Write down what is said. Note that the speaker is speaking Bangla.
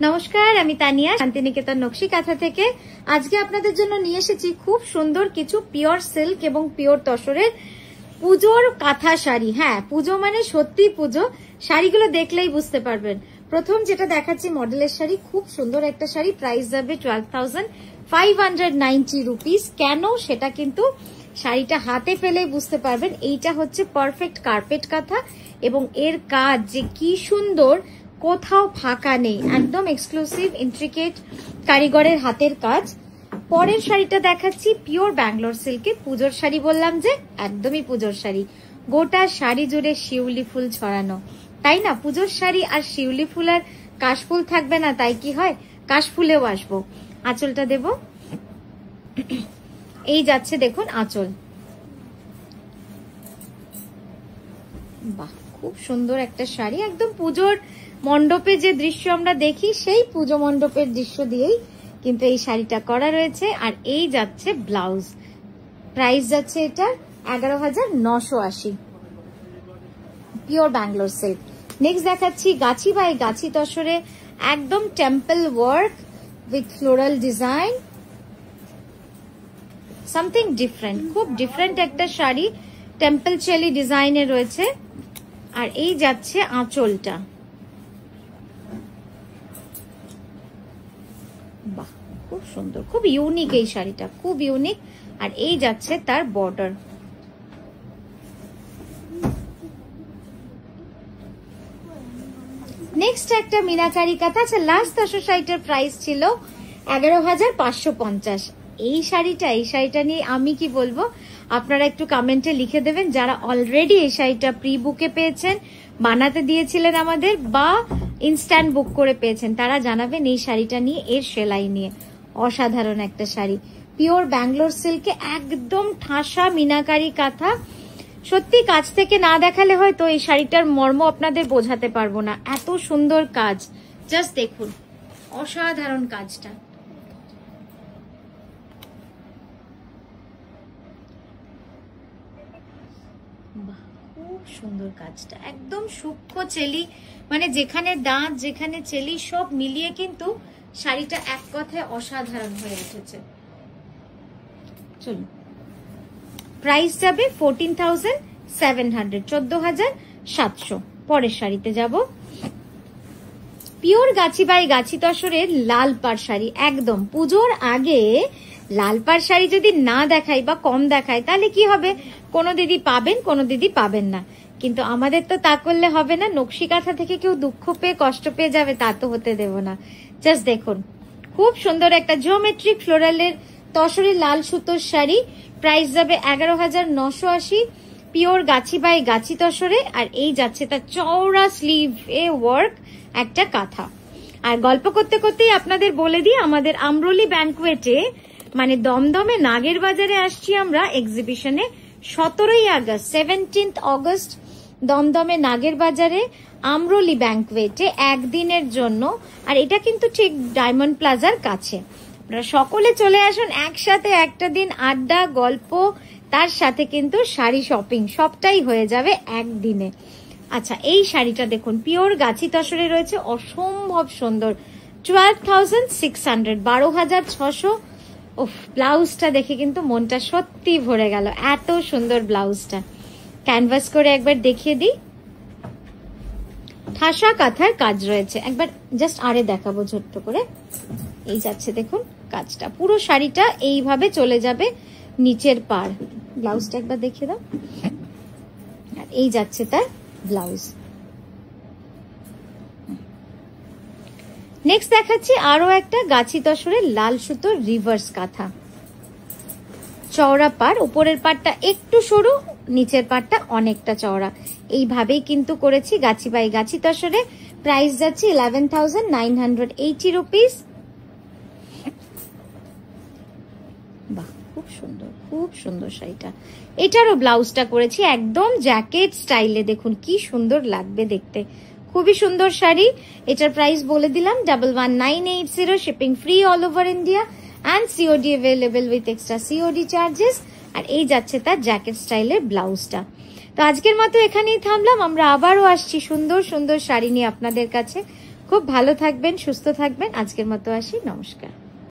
নমস্কার, আমি তানিয়া শান্তিনিকেতন নকশি কাঁথা থেকে। আজকে আপনাদের জন্য নিয়ে এসেছি খুব সুন্দর কিছু পিওর সিল্ক এবং পিওর তসরের পুজোর কাঁথা শাড়ি। হ্যাঁ, পুজো মানে সত্যি পুজো। শাড়িগুলো দেখলেই বুঝতে পারবেন। প্রথম যেটা দেখাচ্ছি মডেলের শাড়ি, খুব সুন্দর একটা শাড়ি, প্রাইস যাবে 12,590 রুপিস। কেন সেটা কিন্তু শাড়িটা হাতে পেলেই বুঝতে পারবেন। এইটা হচ্ছে পারফেক্ট কার্পেট কাঁথা এবং এর কাজ যে কি সুন্দর, কোথাও ফাঁকা নেই, একদম এক্সক্লুসিভ ইন্ট্রিকেট কারিগরের হাতের কাজ। পরের শাড়িটা দেখাচ্ছি পিওর ব্যাঙ্গালোর সিল্কে। পুজোর শাড়ি বললাম যে, একদমই পুজোর শাড়ি। গোটা শাড়ি জুড়ে শিউলি ফুল ছড়ানো, তাই না? পুজোর শাড়ি আর শিউলি ফুল আর কাশফুল থাকবে না, তাই কি হয়? কাশফুলেও আসবো। আঁচলটা দেব, এই যাচ্ছে দেখুন আঁচল। বাহ, খুব সুন্দর একটা শাড়ি। একদম পুজোর মণ্ডপে যে দৃশ্য আমরা দেখি, সেই পুজো মণ্ডপের দৃশ্য দিয়েই কিন্তু এই শাড়িটা করা রয়েছে। আর এই যাচ্ছে ব্লাউজ, প্রাইস যাচ্ছে এটা 11,980, পিওর ব্যাঙ্গালোর সিল্ক। নেক্সট দেখাচ্ছি গাছি বাই গাছি তসরে, একদম temple work with floral design, something different, খুব ডিফারেন্ট একটা শাড়ি, টেম্পল চেলি ডিজাইনে রয়েছে। আর এই যাচ্ছে আঁচলটা, বাহ খুব সুন্দর, খুব ইউনিক এই শাড়িটা, খুব ইউনিক। আর এই যাচ্ছে তার বর্ডার। নেক্সট একটা মিনাকারি কাঁথা। আচ্ছা, লাস্ট তসর শাড়িটার প্রাইস ছিল 11,550। এই শাড়িটা নিয়ে আমি কি বলবো, আপনারা একটু কমেন্টে লিখে দেবেন। যারা অলরেডি এই শাড়িটা প্রি বুকে পেয়েছেন, বানাতে দিয়েছিলেন আমাদের, বা ইনস্ট্যান্ট বুক করে পেয়েছেন, তারা জানাবেন এই শাড়িটা নিয়ে, এর সেলাই নিয়ে। অসাধারণ একটা শাড়ি, পিওর ব্যাঙ্গালোর সিল্কে, একদম ঠাসা মিনাকারি কাঁথা। সত্যি কাছ থেকে না দেখালে হয়তো এই শাড়িটার মর্ম আপনাদের বোঝাতে পারবো না, এত সুন্দর কাজ। জাস্ট দেখুন, অসাধারণ কাজটা। খুব সুন্দর কাজটা, একদম সূক্ষ্ম চেলি, মানে যেখানে দাঁত যেখানে চেলি সব মিলিয়ে কিন্তু শাড়িটা এক কথায় অসাধারণ হয়ে উঠেছে। চলুন, প্রাইস যাবে 14,700, 14,700। পরের শাড়িতে যাব, পিওর গাছি বাই গাছি তসরের লাল পাড় শাড়ি। একদম পুজোর আগে লাল পাড় শাড়ি যদি না দেখাই বা কম দেখাই, তাহলে কি হবে? কোনো দিদি পাবেন, কোনো দিদি পাবেন না। কিন্তু আমাদের তো তা করলে হবে না। নকশি কাঁথা থেকে কেউ দুঃখ পেয়ে কষ্ট পেয়ে যাবে, তা তো হতে দেব না। জাস্ট দেখুন, খুব সুন্দর একটা জিওমেট্রিক ফ্লোরালের তসরের লাল সুতোর শাড়ি, প্রাইস যাবে 11,980, পিওর গাছি বাই গাছি তসরে। আর এই যাচ্ছে তার চওড়া স্লিভ এ ওয়ার্ক একটা কাঁথা। আর গল্প করতে করতেই আপনাদের বলে দিই, আমাদের আমরোলি ব্যাংকুয়েটে, মানে দমদমে নাগের বাজারে আসছি আমরা এক্সিবিশনে 17ই আগস্ট, 17th অগস্ট, দমদমে নাগের বাজারে আমরোলি ব্যাংকুয়েটে একদিনের জন্য। আর এটা কিন্তু ঠিক ডায়মন্ড প্লাজার কাছে। আপনারা সকলে চলে আসুন একসাথে, একটা দিন আড্ডা, গল্প, তার সাথে কিন্তু শাড়ি শপিং, সবটাই হয়ে যাবে একদিনে। আচ্ছা, এই শাড়িটা দেখুন, পিওর গাছি তসরে রয়েছে, অসম্ভব সুন্দর, 12,600, 12,600। ওহ, ব্লাউজটা দেখে কিন্তু মনটা সত্যি ভরে গেল, এত সুন্দর ব্লাউজটা। ক্যানভাস করে একবার দেখিয়ে দিই, ঠাসা কাঁথার কাজ রয়েছে। একবার জাস্ট আরে দেখাবো ছোট্ট করে। এই যাচ্ছে দেখুন কাজটা, পুরো শাড়িটা এইভাবে চলে যাবে নিচের পাড়। ব্লাউজটা একবার দেখিয়ে দাও। আর এই যাচ্ছে তার ব্লাউজ। নেক্সট দেখাচ্ছি আরো একটা গাছি তসরের লাল সুতোর রিভার্স কাঁথা, চওড়া পাড়, উপরের পাড়টা একটু সরু, নিচের পাড়টা অনেকটা চওড়া। এইভাবেই কিন্তু করেছি গাছি বাই গাছি তসরে। প্রাইস যাচ্ছে 11,980 রুপিস। বাহ, খুব সুন্দর, খুব সুন্দর শাড়িটা। এটারও ব্লাউজটা করেছি একদম জ্যাকেট স্টাইলে, দেখুন কি সুন্দর লাগবে দেখতে, খুবই সুন্দর শাড়ি। এটার প্রাইস বলে দিলাম 11,980, shipping free all over India, and COD available with extra COD charges। আর এই যাচ্ছে তার জ্যাকেট স্টাইলের ব্লাউজটা। তো আজকের মতো এখানেই থামলাম, আমরা আবারও আসছি সুন্দর সুন্দর শাড়ি নিয়ে আপনাদের কাছে। খুব ভালো থাকবেন, সুস্থ থাকবেন। আজকের মতো আসি, নমস্কার।